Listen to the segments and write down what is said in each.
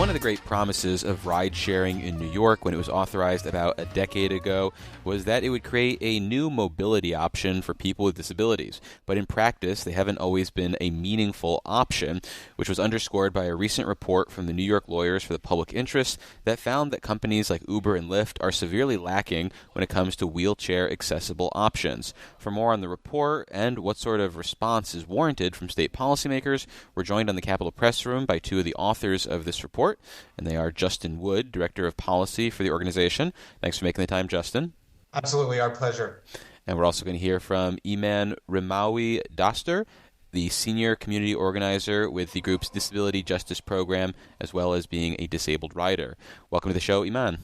One of the great promises of ride-sharing in New York when it was authorized about a decade ago was that it would create a new mobility option for people with disabilities. But in practice, they haven't always been a meaningful option, which was underscored by a recent report from the New York Lawyers for the Public Interest that found that companies like Uber and Lyft are severely lacking when it comes to wheelchair-accessible options. For more on the report and what sort of response is warranted from state policymakers, we're joined on the Capitol Press Room by two of the authors of this report, and they are Justin Wood, Director of Policy for the organization. Thanks for making the time, Justin. Absolutely, our pleasure. And we're also going to hear from Eman Rimawi-Doster, the Senior Community Organizer with the group's Disability Justice Program, as well as being a disabled rider. Welcome to the show, Eman.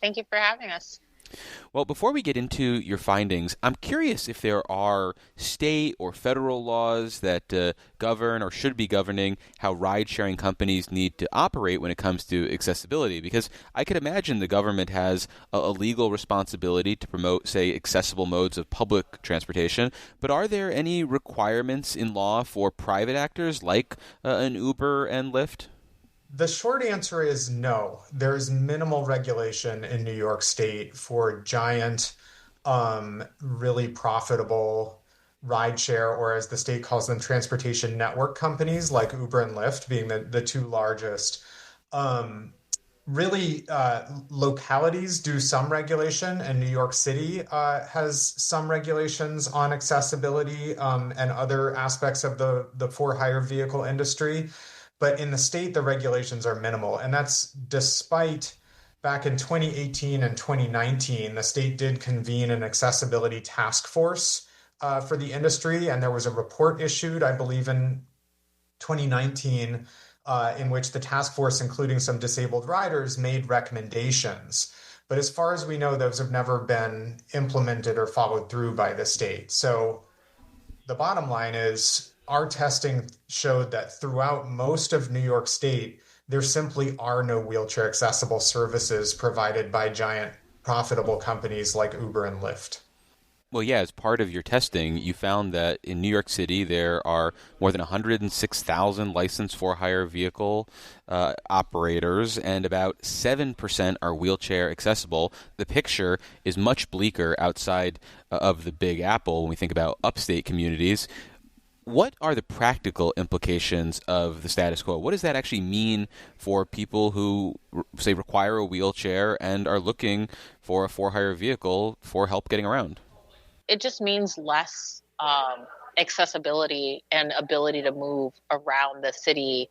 Thank you for having us. Well, before we get into your findings, I'm curious if there are state or federal laws that govern or should be governing how ride-sharing companies need to operate when it comes to accessibility, because I could imagine the government has a legal responsibility to promote, say, accessible modes of public transportation, but are there any requirements in law for private actors like an Uber and Lyft? The short answer is no. There's minimal regulation in New York State for giant, really profitable rideshare, or as the state calls them, transportation network companies like Uber and Lyft being the two largest. Localities do some regulation, and New York City has some regulations on accessibility and other aspects of the for-hire vehicle industry. But in the state, the regulations are minimal. And that's despite back in 2018 and 2019, the state did convene an accessibility task force for the industry. And there was a report issued, I believe, in 2019, in which the task force, including some disabled riders, made recommendations. But as far as we know, those have never been implemented or followed through by the state. So the bottom line is, our testing showed that throughout most of New York State, there simply are no wheelchair accessible services provided by giant profitable companies like Uber and Lyft. Well, yeah, as part of your testing, you found that in New York City, there are more than 106,000 licensed for-hire vehicle operators, and about 7% are wheelchair accessible. The picture is much bleaker outside of the Big Apple when we think about upstate communities. What are the practical implications of the status quo? What does that actually mean for people who, say, require a wheelchair and are looking for a for-hire vehicle for help getting around? It just means less accessibility and ability to move around the city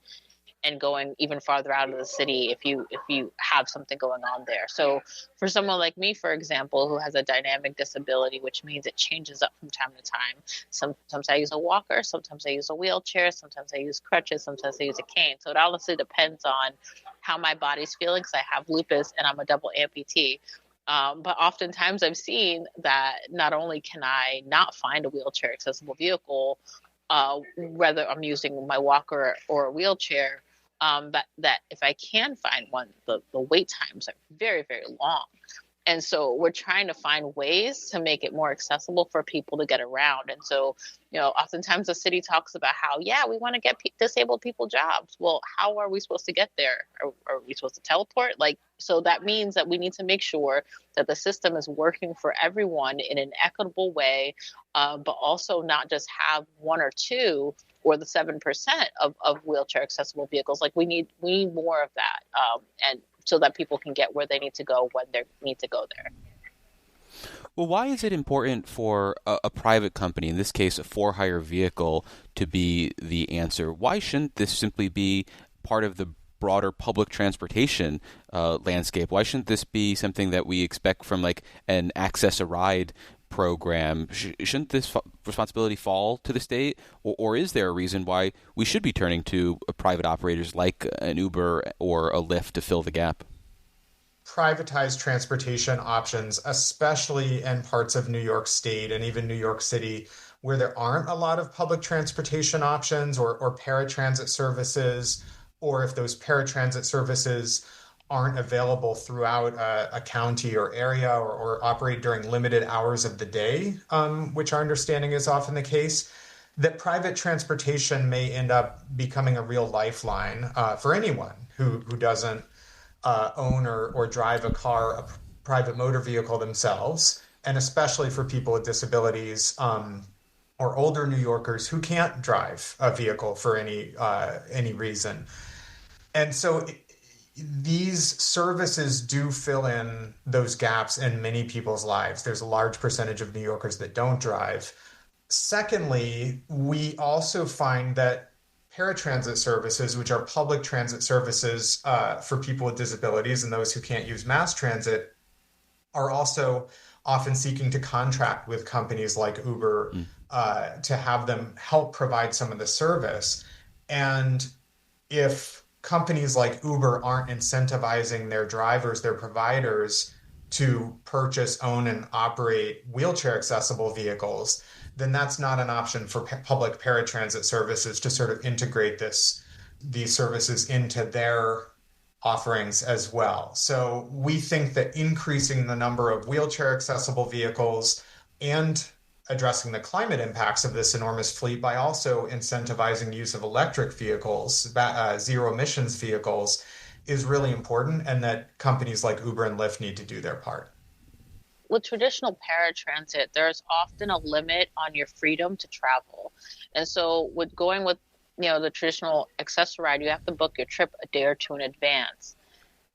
and going even farther out of the city if you have something going on there. So for someone like me, for example, who has a dynamic disability, which means it changes up from time to time. Sometimes I use a walker, sometimes I use a wheelchair, sometimes I use crutches, sometimes I use a cane. So it honestly depends on how my body's feeling, because I have lupus and I'm a double amputee. But oftentimes I've seen that not only can I not find a wheelchair accessible vehicle, whether I'm using my walker or a wheelchair, but that if I can find one, the wait times are very, very long. And so we're trying to find ways to make it more accessible for people to get around. And so, oftentimes the city talks about how, we want to get disabled people jobs. Well, how are we supposed to get there? Are we supposed to teleport? So that means that we need to make sure that the system is working for everyone in an equitable way, but also not just have one or two or the 7% of wheelchair accessible vehicles. We need more of that. And so that people can get where they need to go when they need to go there. Well, why is it important for a private company, in this case a for-hire vehicle, to be the answer? Why shouldn't this simply be part of the broader public transportation landscape? Why shouldn't this be something that we expect from an Access a Ride program? Shouldn't this responsibility fall to the state? Or is there a reason why we should be turning to private operators like an Uber or a Lyft to fill the gap? Privatized transportation options, especially in parts of New York State and even New York City, where there aren't a lot of public transportation options or paratransit services, or if those paratransit services aren't available throughout a county or area or operate during limited hours of the day, which our understanding is often the case, that private transportation may end up becoming a real lifeline for anyone who doesn't own or drive a car, a private motor vehicle themselves, and especially for people with disabilities or older New Yorkers who can't drive a vehicle for any reason. And so these services do fill in those gaps in many people's lives. There's a large percentage of New Yorkers that don't drive. Secondly, we also find that paratransit services, which are public transit services for people with disabilities and those who can't use mass transit, are also often seeking to contract with companies like Uber to have them help provide some of the service. And if companies like Uber aren't incentivizing their drivers, their providers, to purchase, own, and operate wheelchair accessible vehicles, then that's not an option for public paratransit services to sort of integrate these services into their offerings as well. So we think that increasing the number of wheelchair accessible vehicles and addressing the climate impacts of this enormous fleet by also incentivizing use of electric vehicles, zero emissions vehicles, is really important, and that companies like Uber and Lyft need to do their part. With traditional paratransit, there's often a limit on your freedom to travel. And so with going with, the traditional access ride, you have to book your trip a day or two in advance.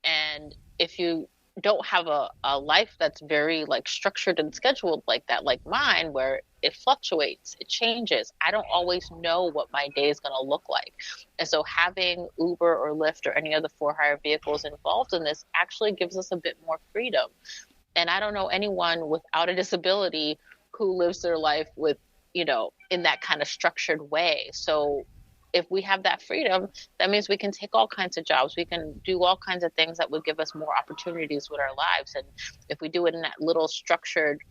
And if you don't have a life that's very structured and scheduled like that, like mine, where it fluctuates, it changes, I don't always know what my day is going to look like. And so having Uber or Lyft or any of the for hire vehicles involved in this actually gives us a bit more freedom. And I don't know anyone without a disability who lives their life with, in that kind of structured way. So if we have that freedom, that means we can take all kinds of jobs. We can do all kinds of things that would give us more opportunities with our lives. And if we do it in that little structured,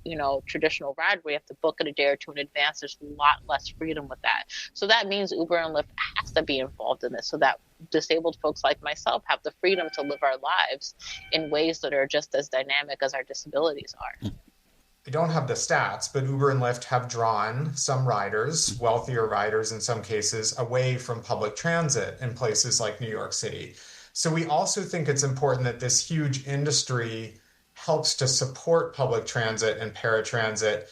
traditional ride where you have to book it a day or two in advance, there's a lot less freedom with that. So that means Uber and Lyft has to be involved in this so that disabled folks like myself have the freedom to live our lives in ways that are just as dynamic as our disabilities are. I don't have the stats, but Uber and Lyft have drawn some riders, wealthier riders in some cases, away from public transit in places like New York City. So we also think it's important that this huge industry helps to support public transit and paratransit.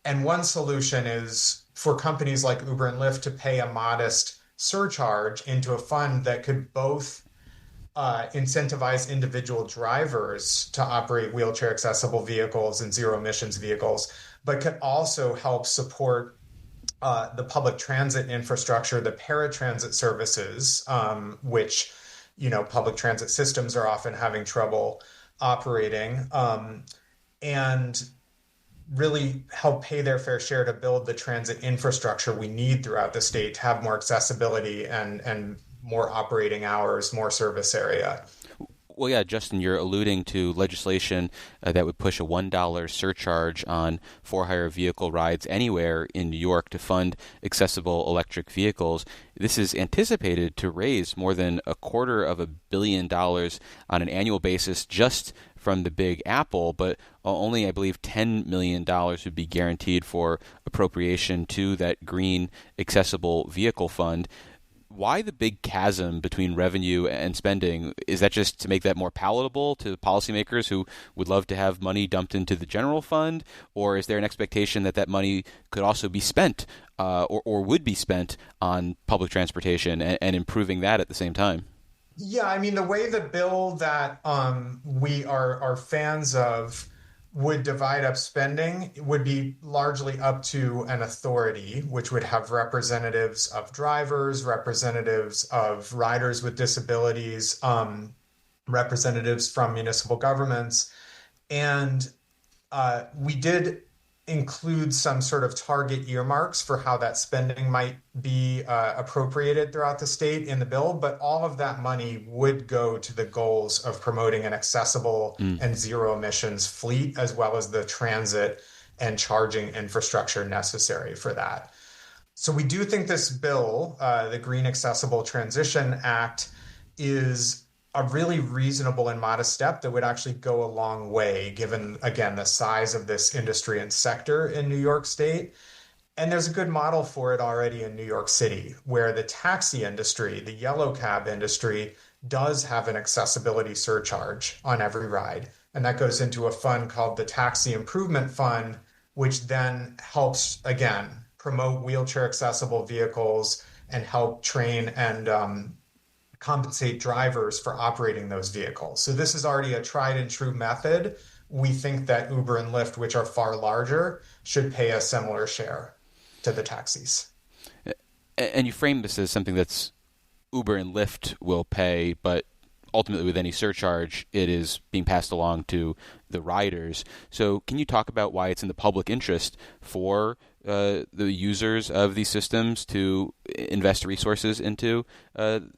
And one solution is for companies like Uber and Lyft to pay a modest surcharge into a fund that could both incentivize individual drivers to operate wheelchair accessible vehicles and zero emissions vehicles, but could also help support the public transit infrastructure, the paratransit services, which, public transit systems are often having trouble operating, and really help pay their fair share to build the transit infrastructure we need throughout the state to have more accessibility and more operating hours, more service area. Well, yeah, Justin, you're alluding to legislation that would push a $1 surcharge on for-hire vehicle rides anywhere in New York to fund accessible electric vehicles. This is anticipated to raise more than $250 million on an annual basis just from the Big Apple, but only, I believe, $10 million would be guaranteed for appropriation to that green accessible vehicle fund. Why the big chasm between revenue and spending? Is that just to make that more palatable to policymakers who would love to have money dumped into the general fund? Or is there an expectation that that money could also be spent or would be spent on public transportation and improving that at the same time? Yeah, I mean, the way the bill that we are fans of would divide up spending would be largely up to an authority, which would have representatives of drivers, representatives of riders with disabilities, representatives from municipal governments. And we did include some sort of target earmarks for how that spending might be appropriated throughout the state in the bill, but all of that money would go to the goals of promoting an accessible and zero emissions fleet, as well as the transit and charging infrastructure necessary for that. So we do think this bill, the Green Accessible Transition Act, is a really reasonable and modest step that would actually go a long way, given, again, the size of this industry and sector in New York State. And there's a good model for it already in New York City, where the taxi industry, the yellow cab industry, does have an accessibility surcharge on every ride. And that goes into a fund called the Taxi Improvement Fund, which then helps, again, promote wheelchair accessible vehicles and help train and compensate drivers for operating those vehicles. So this is already a tried and true method. We think that Uber and Lyft, which are far larger, should pay a similar share to the taxis. And you frame this as something that's Uber and Lyft will pay, but ultimately with any surcharge, it is being passed along to the riders. So can you talk about why it's in the public interest for the users of these systems to invest resources into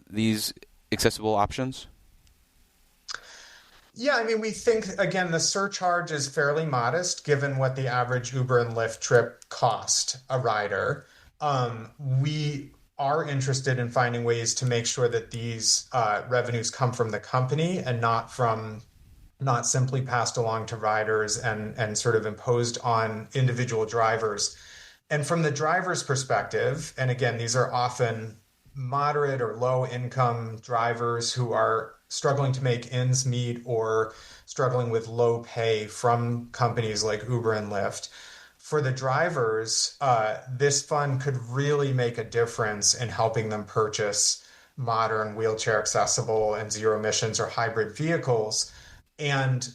these accessible options? Yeah, I mean, we think, again, the surcharge is fairly modest given what the average Uber and Lyft trip cost a rider. We are interested in finding ways to make sure that these revenues come from the company and not simply passed along to riders and sort of imposed on individual drivers. And from the driver's perspective, and again, these are often moderate or low income drivers who are struggling to make ends meet or struggling with low pay from companies like Uber and Lyft. For the drivers, this fund could really make a difference in helping them purchase modern wheelchair accessible and zero emissions or hybrid vehicles. And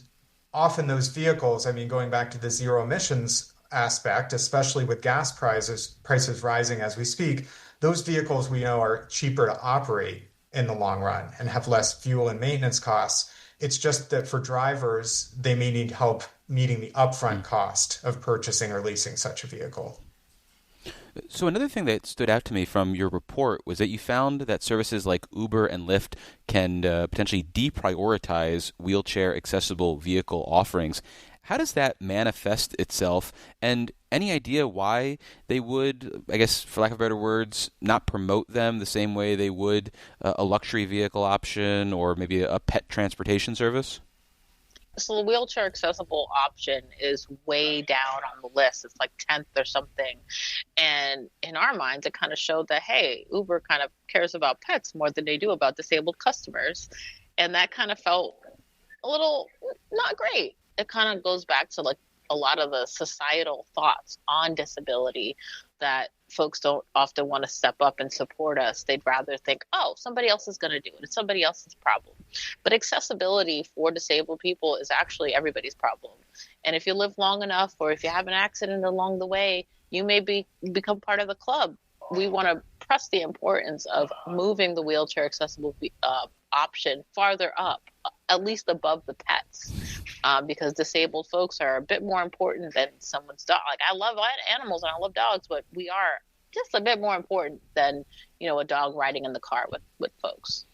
often those vehicles, I mean, going back to the zero emissions aspect, especially with gas prices rising as we speak, those vehicles we know are cheaper to operate in the long run and have less fuel and maintenance costs. It's just that for drivers, they may need help meeting the upfront cost of purchasing or leasing such a vehicle. So another thing that stood out to me from your report was that you found that services like Uber and Lyft can potentially deprioritize wheelchair accessible vehicle offerings. How does that manifest itself? And any idea why they would, I guess, for lack of better words, not promote them the same way they would a luxury vehicle option or maybe a pet transportation service? So the wheelchair accessible option is way down on the list. It's like 10th or something. And in our minds, it kind of showed that, hey, Uber kind of cares about pets more than they do about disabled customers. And that kind of felt a little not great. It kind of goes back to like a lot of the societal thoughts on disability that folks don't often want to step up and support us. They'd rather think, oh, somebody else is going to do it. It's somebody else's problem. But accessibility for disabled people is actually everybody's problem. And if you live long enough or if you have an accident along the way, you may become part of the club. We want to press the importance of moving the wheelchair accessible option farther up, at least above the pets, because disabled folks are a bit more important than someone's dog. Like, I love animals and I love dogs, but we are just a bit more important than, a dog riding in the car with folks.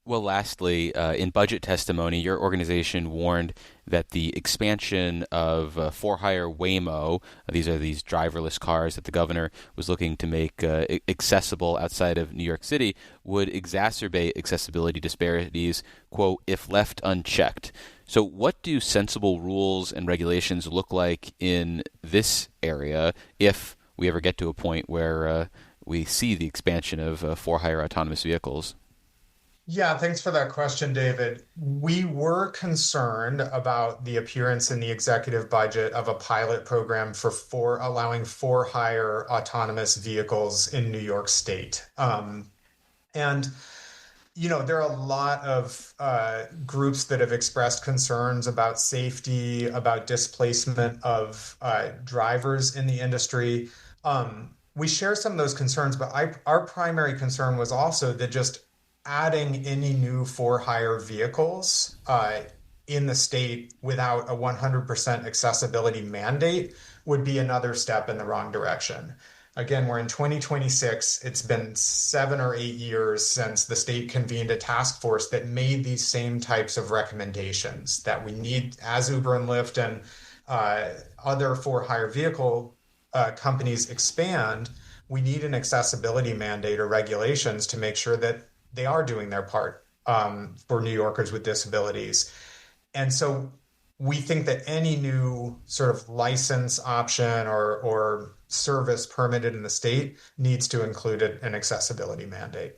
Well, lastly, in budget testimony, your organization warned that the expansion of for-hire Waymo, these are these driverless cars that the governor was looking to make accessible outside of New York City, would exacerbate accessibility disparities, quote, if left unchecked. So what do sensible rules and regulations look like in this area if we ever get to a point where we see the expansion of for-hire autonomous vehicles? Yeah, thanks for that question, David. We were concerned about the appearance in the executive budget of a pilot program for allowing for-hire autonomous vehicles in New York State. And there are a lot of groups that have expressed concerns about safety, about displacement of drivers in the industry. We share some of those concerns, but our primary concern was also that just adding any new for-hire vehicles in the state without a 100% accessibility mandate would be another step in the wrong direction. Again, we're in 2026. It's been 7 or 8 years since the state convened a task force that made these same types of recommendations that we need, as Uber and Lyft and other for-hire vehicle companies expand, we need an accessibility mandate or regulations to make sure that they are doing their part for New Yorkers with disabilities. And so we think that any new sort of license option or service permitted in the state needs to include an accessibility mandate.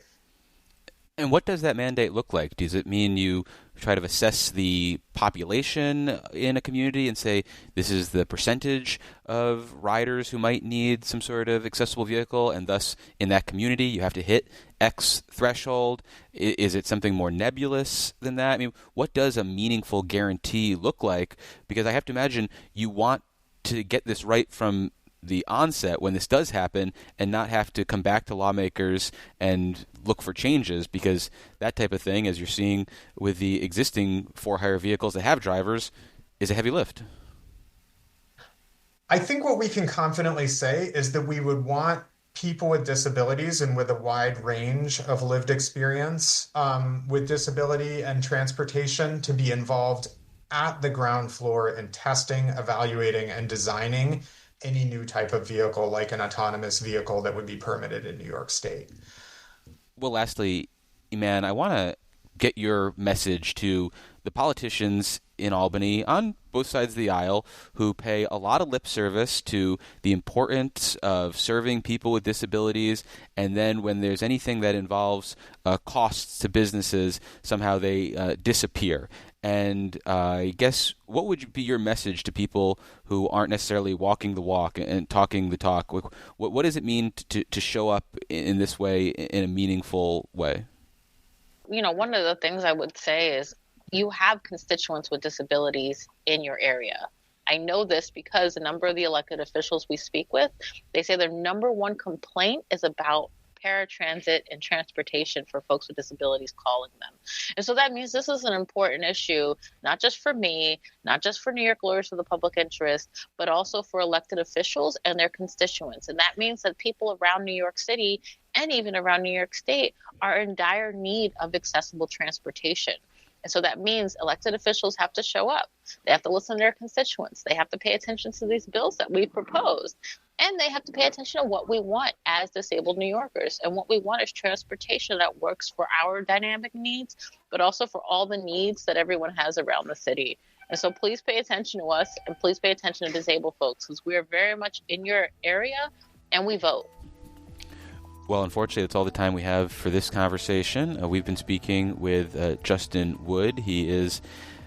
And what does that mandate look like? Does it mean you try to assess the population in a community and say this is the percentage of riders who might need some sort of accessible vehicle, and thus in that community you have to hit X threshold? Is it something more nebulous than that? I mean, what does a meaningful guarantee look like? Because I have to imagine you want to get this right from the onset when this does happen and not have to come back to lawmakers and look for changes, because that type of thing, as you're seeing with the existing for-hire vehicles that have drivers, is a heavy lift. I think what we can confidently say is that we would want people with disabilities and with a wide range of lived experience with disability and transportation to be involved at the ground floor in testing, evaluating, and designing any new type of vehicle, like an autonomous vehicle that would be permitted in New York State. Well, lastly, Eman, I want to get your message to the politicians in Albany on both sides of the aisle who pay a lot of lip service to the importance of serving people with disabilities, and then when there's anything that involves costs to businesses, somehow they disappear. And I guess what would be your message to people who aren't necessarily walking the walk and talking the talk? What does it mean to show up in this way, in a meaningful way? One of the things I would say is you have constituents with disabilities in your area. I know this because a number of the elected officials we speak with, they say their number one complaint is about paratransit and transportation for folks with disabilities calling them. And so that means this is an important issue, not just for me, not just for New York Lawyers for the Public Interest, but also for elected officials and their constituents. And that means that people around New York City and even around New York State are in dire need of accessible transportation. And so that means elected officials have to show up. They have to listen to their constituents. They have to pay attention to these bills that we proposed. And they have to pay attention to what we want as disabled New Yorkers. And what we want is transportation that works for our dynamic needs, but also for all the needs that everyone has around the city. And so please pay attention to us, and please pay attention to disabled folks, because we are very much in your area and we vote. Well, unfortunately, that's all the time we have for this conversation. We've been speaking with Justin Wood. He is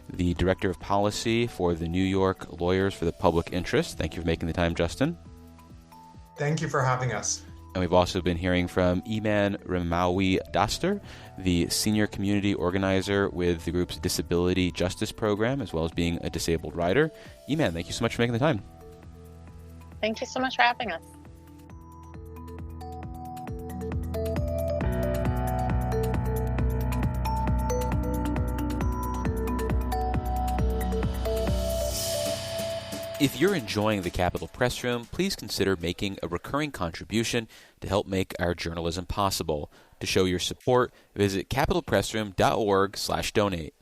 the Director of Policy for the New York Lawyers for the Public Interest. Thank you for making the time, Justin. Thank you for having us. And we've also been hearing from Eman Rimawi-Doster, the Senior Community Organizer with the group's Disability Justice Program, as well as being a disabled rider. Eman, thank you so much for making the time. Thank you so much for having us. If you're enjoying the Capitol Press Room, please consider making a recurring contribution to help make our journalism possible. To show your support, visit capitolpressroom.org/donate.